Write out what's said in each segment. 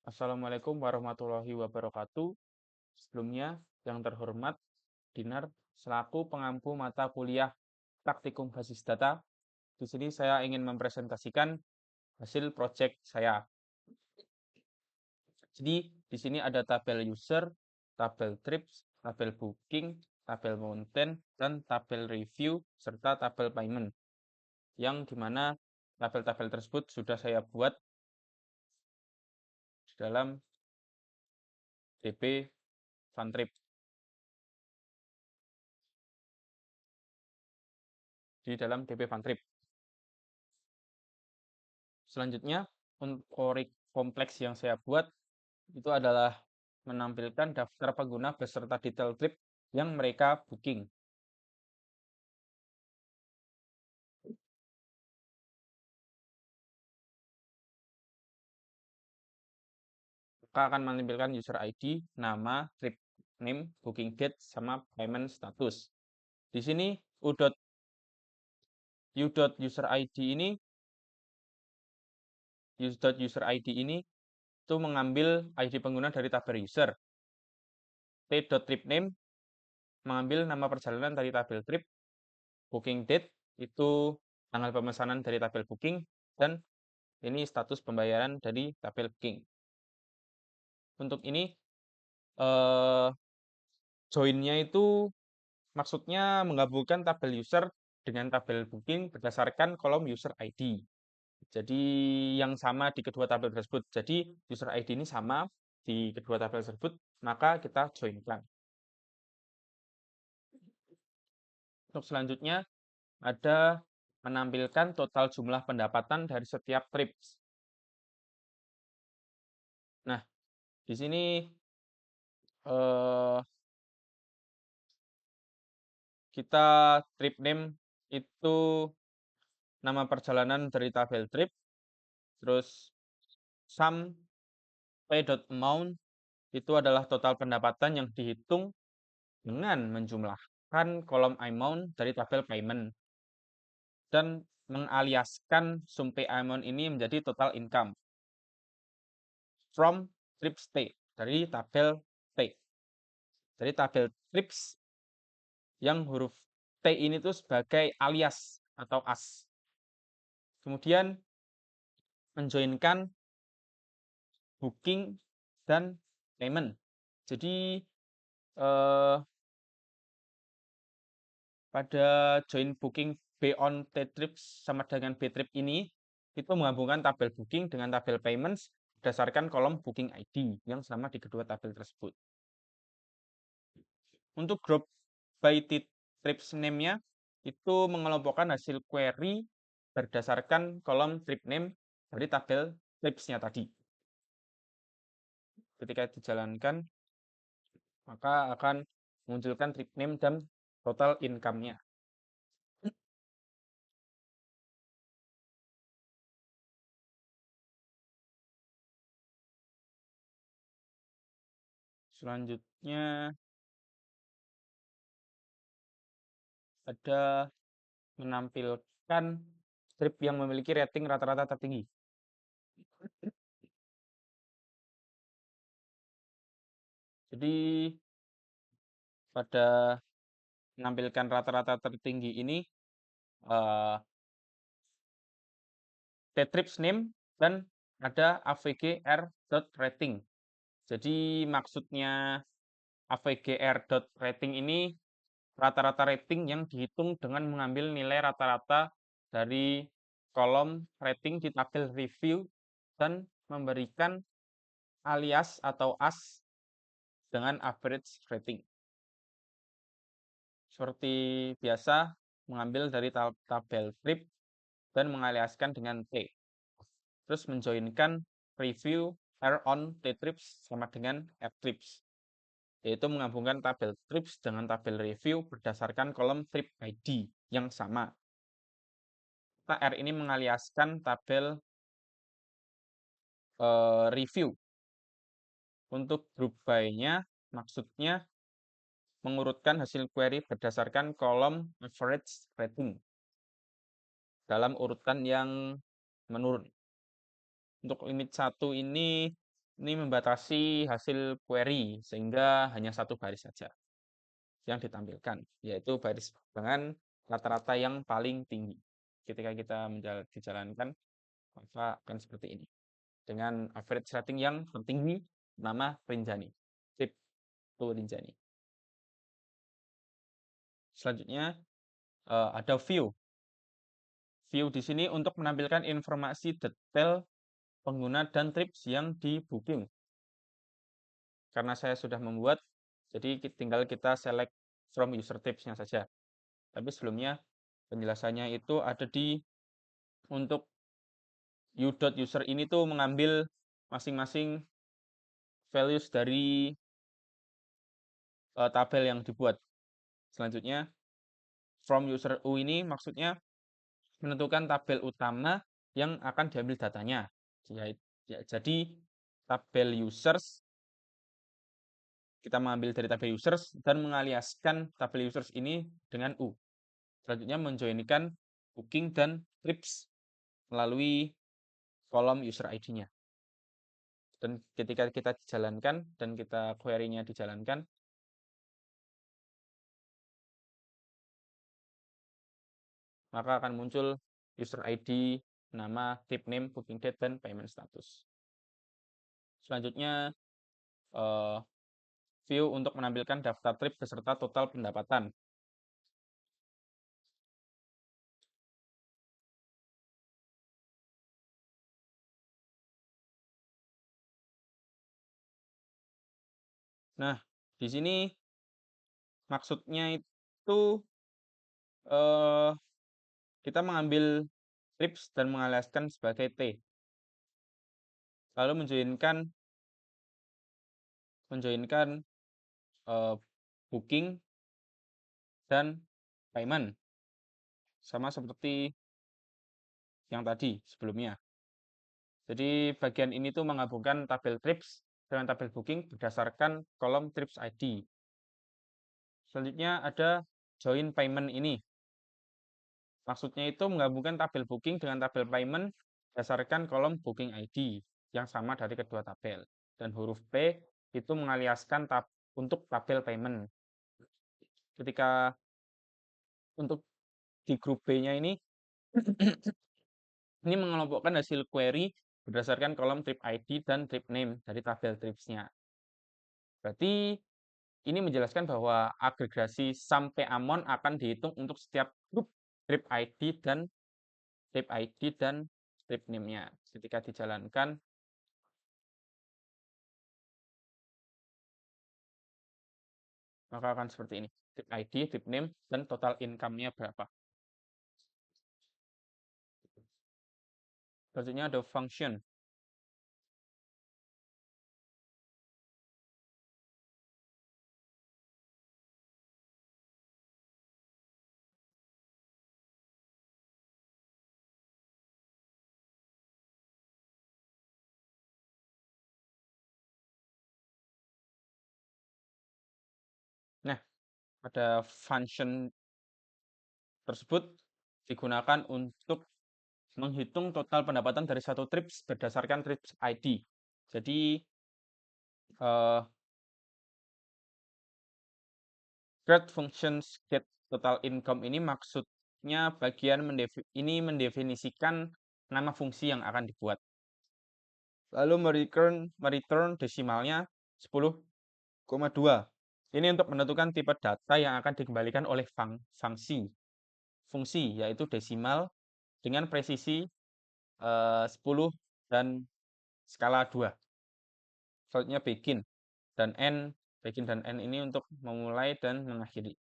Assalamualaikum warahmatullahi wabarakatuh. Sebelumnya, yang terhormat, Dinar, selaku pengampu mata kuliah Praktikum Basis Data, di sini saya ingin mempresentasikan hasil proyek saya. Jadi, di sini ada tabel user, tabel trips, tabel booking, tabel mountain, dan tabel review, serta tabel payment. Yang dimana tabel-tabel tersebut sudah saya buat di dalam DB Funtrip. Di dalam DB Funtrip. Selanjutnya, untuk kompleks yang saya buat itu adalah menampilkan daftar pengguna beserta detail trip yang mereka booking. Maka akan menampilkan user ID, nama, trip name, booking date, sama payment status. Di sini u.user ID ini itu mengambil ID pengguna dari tabel user. T.tripName mengambil nama perjalanan dari tabel trip. Booking date itu tanggal pemesanan dari tabel booking, dan ini status pembayaran dari tabel booking. Untuk ini join-nya itu maksudnya menggabungkan tabel user dengan tabel booking berdasarkan kolom user ID. Jadi yang sama di kedua tabel tersebut. Jadi user ID ini sama di kedua tabel tersebut, maka kita join-kan. Untuk selanjutnya ada menampilkan total jumlah pendapatan dari setiap trips. Nah, di sini kita trip name itu nama perjalanan dari tabel trip, terus sum pay.amount itu adalah total pendapatan yang dihitung dengan menjumlahkan kolom amount dari tabel payment dan mengaliaskan sum pay amount ini menjadi total income from trips T dari tabel T. Dari tabel trips yang huruf T ini tuh sebagai alias atau as. Kemudian menjoinkan booking dan payment. Jadi pada join booking B on T trips sama dengan B trip ini itu menggabungkan tabel booking dengan tabel payments berdasarkan kolom booking ID yang sama di kedua tabel tersebut. Untuk group by trips name-nya itu mengelompokkan hasil query berdasarkan kolom trip name dari tabel trips-nya tadi. Ketika dijalankan, maka akan munculkan trip name dan total income-nya. Selanjutnya ada menampilkan strip yang memiliki rating rata-rata tertinggi. Jadi pada menampilkan rata-rata tertinggi ini T-trips name dan ada avgr.rating. Jadi maksudnya avgr.rating ini rata-rata rating yang dihitung dengan mengambil nilai rata-rata dari kolom rating di tabel review dan memberikan alias atau as dengan average rating. Seperti biasa, mengambil dari tabel trip dan mengaliaskan dengan T. Terus menjoinkan review R on T trips sama dengan F trips. Yaitu menggabungkan tabel trips dengan tabel review berdasarkan kolom trip ID yang sama. R ini mengaliaskan tabel review. Untuk group by-nya maksudnya mengurutkan hasil query berdasarkan kolom average rating dalam urutan yang menurun. Untuk limit 1 ini Ini membatasi hasil query sehingga hanya satu baris saja yang ditampilkan, yaitu baris dengan rata-rata yang paling tinggi. Ketika kita dijalankan, maka akan seperti ini. Dengan average rating yang tertinggi, nama Rinjani. Tip to Rinjani. Selanjutnya ada view. View di sini untuk menampilkan informasi detail pengguna dan trips yang di booking. Karena saya sudah membuat, jadi tinggal kita select from user tipsnya saja. Tapi sebelumnya penjelasannya itu ada di untuk u.user ini tuh mengambil masing-masing values dari tabel yang dibuat. Selanjutnya from user u ini maksudnya menentukan tabel utama yang akan diambil datanya. Jadi tabel users kita mengambil dari tabel users dan mengaliaskan tabel users ini dengan U. Selanjutnya menjoinkan booking dan trips melalui kolom user ID-nya. Dan ketika kita dijalankan dan kita query-nya dijalankan, maka akan muncul user ID, nama, tip name, booking date, dan payment status. Selanjutnya, view untuk menampilkan daftar trip beserta total pendapatan. Nah, di sini maksudnya itu kita mengambil trips dan mengalaskan sebagai T. Lalu menjoinkan booking dan payment. Sama seperti yang tadi sebelumnya. Jadi bagian ini tuh menggabungkan tabel trips dengan tabel booking berdasarkan kolom trips ID. Selanjutnya ada join payment ini. Maksudnya itu menggabungkan tabel booking dengan tabel payment berdasarkan kolom booking ID yang sama dari kedua tabel. Dan huruf P itu mengaliaskan untuk tabel payment. Ketika untuk di grup B-nya ini ini mengelompokkan hasil query berdasarkan kolom trip ID dan trip name dari tabel trips-nya. Berarti ini menjelaskan bahwa agregasi sampai amount akan dihitung untuk setiap grup trip ID dan trip name-nya. Ketika dijalankan, maka akan seperti ini. Trip ID, trip name, dan total income-nya berapa. Selanjutnya ada function. Nah, pada function tersebut digunakan untuk menghitung total pendapatan dari satu trips berdasarkan trips ID. Jadi get functions get total income ini maksudnya bagian ini mendefinisikan nama fungsi yang akan dibuat. Lalu mereturn desimalnya 10,2. Ini untuk menentukan tipe data yang akan dikembalikan oleh fungsi yaitu desimal dengan presisi 10 dan skala 2. Selanjutnya begin dan end. Begin dan end ini untuk memulai dan mengakhiri.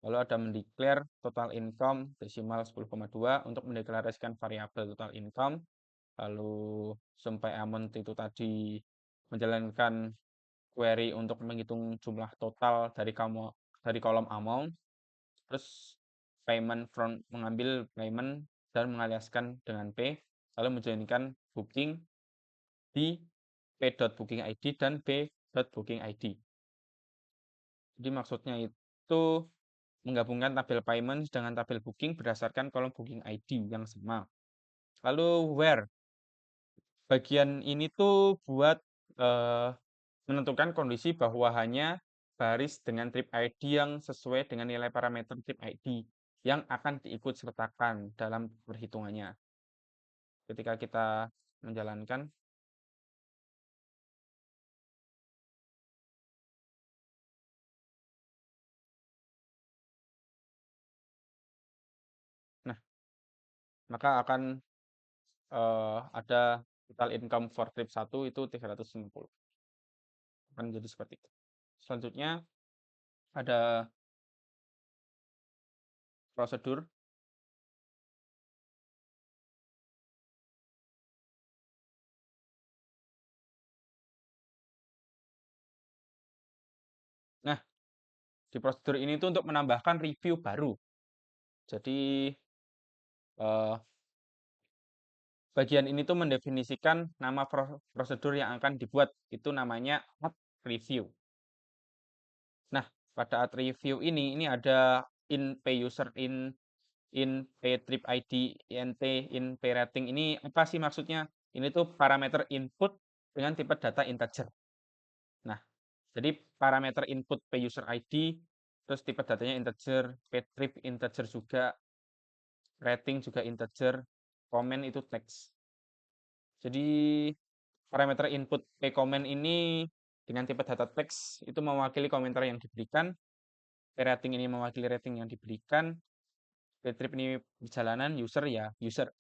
Lalu ada mendeklar total income desimal 10,2 untuk mendeklarasikan variabel total income. Lalu sampai amount itu tadi menjalankan query untuk menghitung jumlah total dari kolom amount. Terus payment from mengambil payment dan mengaliaskan dengan P. Lalu menjadikan booking di p.booking.id dan b.booking.id. Jadi maksudnya itu menggabungkan tabel payment dengan tabel booking berdasarkan kolom booking ID yang sama. Lalu where. Bagian ini tuh buat eh, menentukan kondisi bahwa hanya baris dengan trip ID yang sesuai dengan nilai parameter trip ID yang akan diikut sertakan dalam perhitungannya. Ketika kita menjalankan, nah, maka akan ada total income for trip 1 itu 350. Akan jadi seperti itu. Selanjutnya ada prosedur. Nah, di prosedur ini tuh untuk menambahkan review baru. Jadi eh, bagian ini tuh mendefinisikan nama prosedur yang akan dibuat. Itu namanya add review. Nah, pada add review ini ada in pay user, in pay trip ID, int, in pay rating. Ini apa sih maksudnya? Ini tuh parameter input dengan tipe data integer. Nah, jadi parameter input pay user ID, terus tipe datanya integer, pay trip integer juga, rating juga integer, comment itu text. Jadi parameter input pay comment ini dengan tipe data text itu mewakili komentar yang diberikan, pay rating ini mewakili rating yang diberikan, pay trip ini perjalanan, user ya user.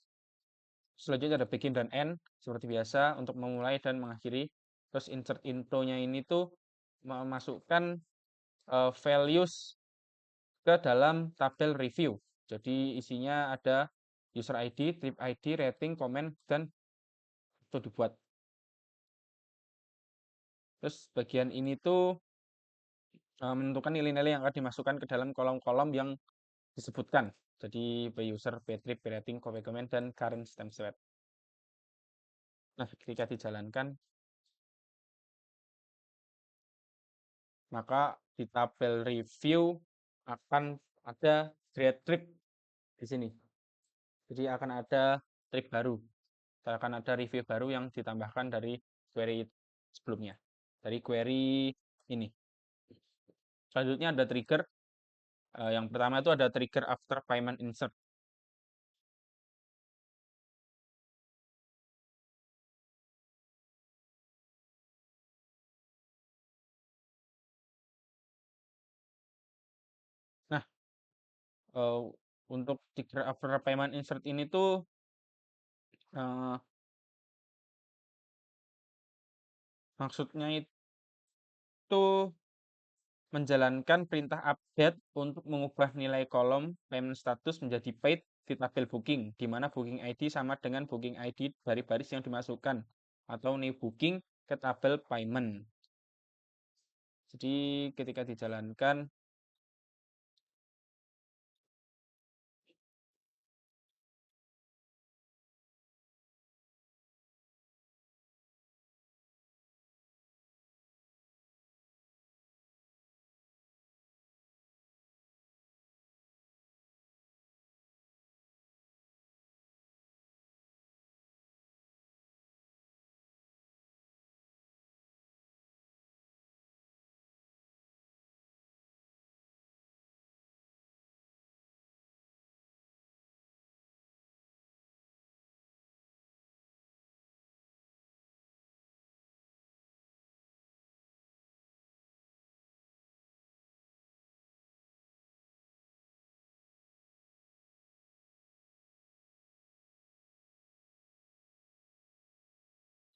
Selanjutnya ada begin dan end seperti biasa untuk memulai dan mengakhiri. Terus insert intro-nya ini tuh memasukkan values ke dalam tabel review. Jadi isinya ada user ID, trip ID, rating, comment, dan itu dibuat. Terus bagian ini tuh menentukan nilai-nilai yang akan dimasukkan ke dalam kolom-kolom yang disebutkan. Jadi by user, by trip, by rating, comment, dan current stamp set. Nah, ketika dijalankan, maka di tabel review akan ada create trip di sini. Jadi akan ada trip baru. Akan ada review baru yang ditambahkan dari query sebelumnya. Dari query ini. Selanjutnya ada trigger. Yang pertama itu ada trigger after payment insert. Nah, uh, untuk trigger after payment insert ini tuh uh, maksudnya itu menjalankan perintah update untuk mengubah nilai kolom payment status menjadi paid di tabel booking, di mana booking ID sama dengan booking ID dari baris yang dimasukkan, atau new booking ke tabel payment. Jadi ketika dijalankan,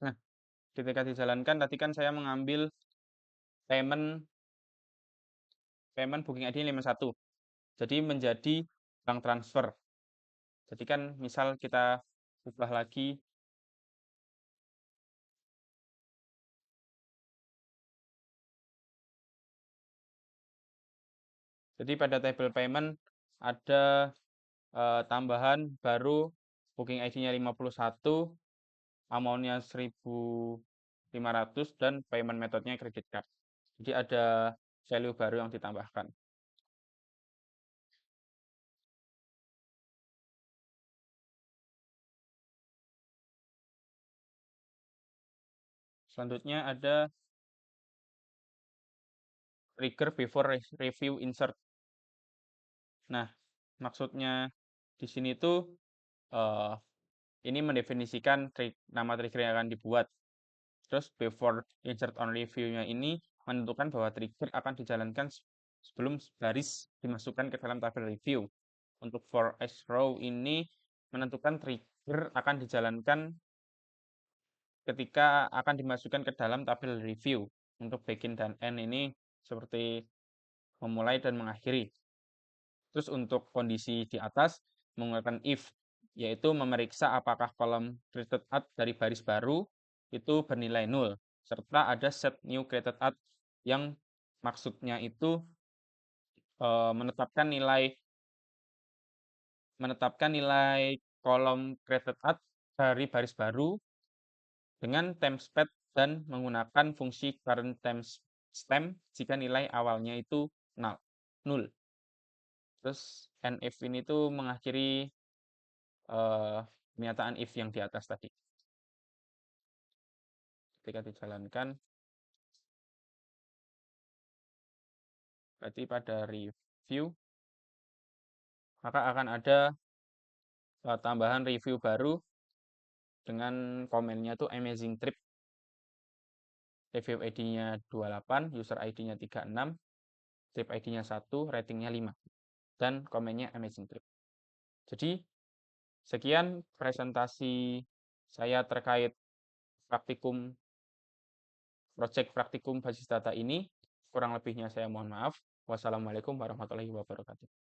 nah ketika dijalankan tadi kan saya mengambil payment payment booking ID 51. Jadi menjadi bank transfer. Jadi kan misal kita ubah lagi. Jadi pada table payment ada tambahan baru booking ID-nya 51, amount-nya 1.500 dan payment metode-nya credit card. Jadi ada value baru yang ditambahkan. Selanjutnya ada trigger before review insert. Nah, maksudnya di sini tuh eh, ini mendefinisikan nama trigger yang akan dibuat. Terus before insert on review-nya ini menentukan bahwa trigger akan dijalankan sebelum baris dimasukkan ke dalam tabel review. Untuk for each row ini menentukan trigger akan dijalankan ketika akan dimasukkan ke dalam tabel review. Untuk begin dan end ini seperti memulai dan mengakhiri. Terus untuk kondisi di atas menggunakan if, yaitu memeriksa apakah kolom created at dari baris baru itu bernilai 0, serta ada set new created at yang maksudnya itu menetapkan nilai kolom created at dari baris baru dengan timestamp dan menggunakan fungsi current timestamp jika nilai awalnya itu 0. Terus NF ini tuh mengakhiri pernyataan if yang di atas tadi. Ketika dijalankan, berarti pada review, maka akan ada tambahan review baru dengan komennya tuh amazing trip. Review ID-nya 28, user ID-nya 36, trip ID-nya 1, ratingnya 5, dan komennya amazing trip. Jadi, sekian presentasi saya terkait project praktikum basis data ini. Kurang lebihnya saya mohon maaf. Wassalamualaikum warahmatullahi wabarakatuh.